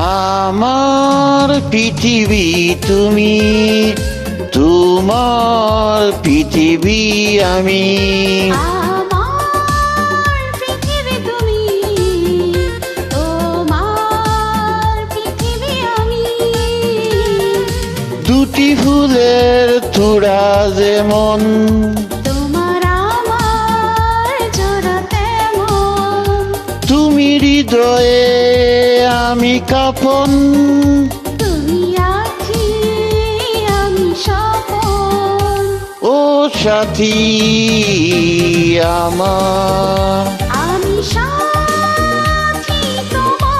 আমার পৃথিবী তুমি, তোমার পৃথিবী আমি। আমার পৃথিবী তুমি, তোমার পৃথিবী আমি। দুটি ফুলের তোড়া যেমন, তোমার আমার জোড়া তেমন। তুমি হৃদয়ে আমি কাফন, তুমি আঁখি আমি স্বপন। ও সাথী আমার। আমি সাথী তোমার।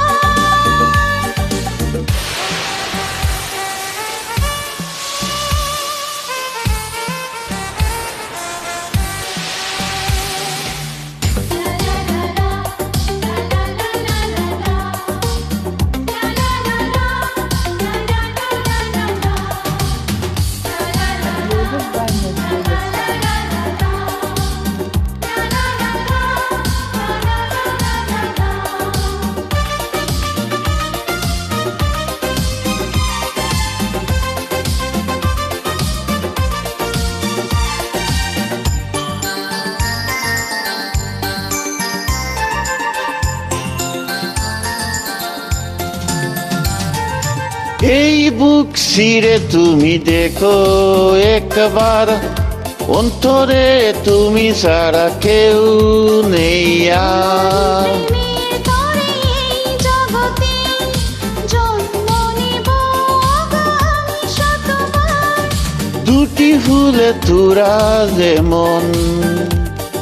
এই বুক ছিঁড়ে তুমি দেখো একবার, অন্তরে তুমি ছাড়া কেউ নেই আর। প্রেমের তরে এই জগতে জন্ম নেব আমি শতবার। দুটি ফুলে তোড়া যেমন,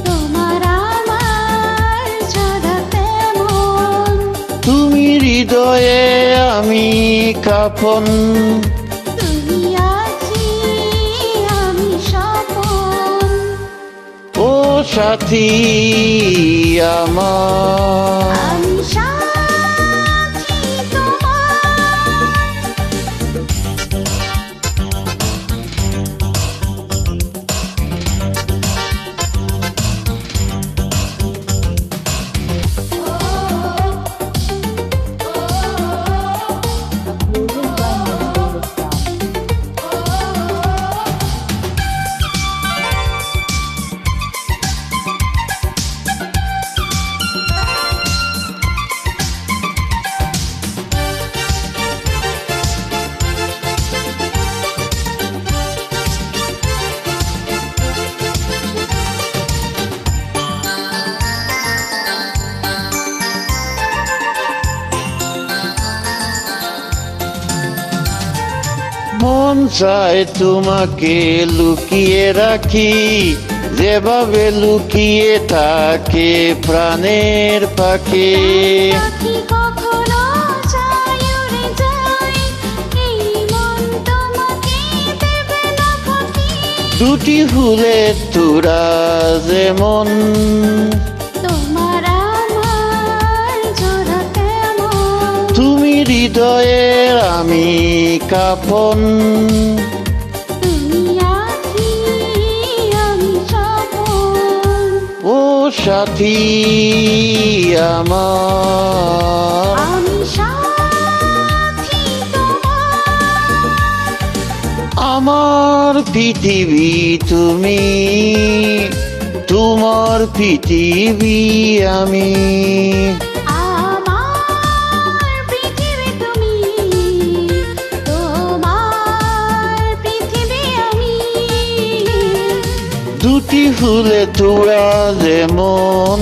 তোমার আমার জোড়া তেমন। তুমি হৃদয়ে আমি কাফন, তুমি আঁখি আমি স্বপন। ও সাথী আমার। আমি সাথী তোমার। মন চায় তোমাকে লুকিয়ে রাখি, যেভাবে লুকিয়ে থাকে প্রাণের পাখি। পাখি কখনো চায় উড়ে যায়, এই মন তোমাকে দেবে না ফাঁকি। দুটি ফুলের তোড়া যেমন, তোমার আমার জোড়া তেমন। তুমি হৃদয়ের আমি কাফন, তুমি আঁখি আমি স্বপন। ও সাথী আমার। আমি সাথী তোমার। আমার পৃথিবী তুমি, তোমার পৃথিবী আমি। আমার পৃথিবী তুমি, তোমার পৃথিবী আমি। দুটি ফুলে তোড়া যেমন,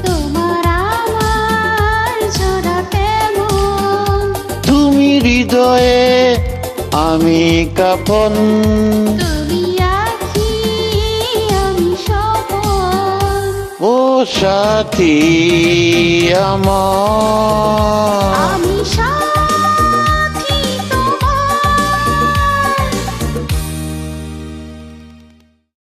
তোমার আমার জোড়া তেমন। তুমি হৃদয়ে আমি কাফন, তুমি আঁখি আমি স্বপন। ও সাথী আমার।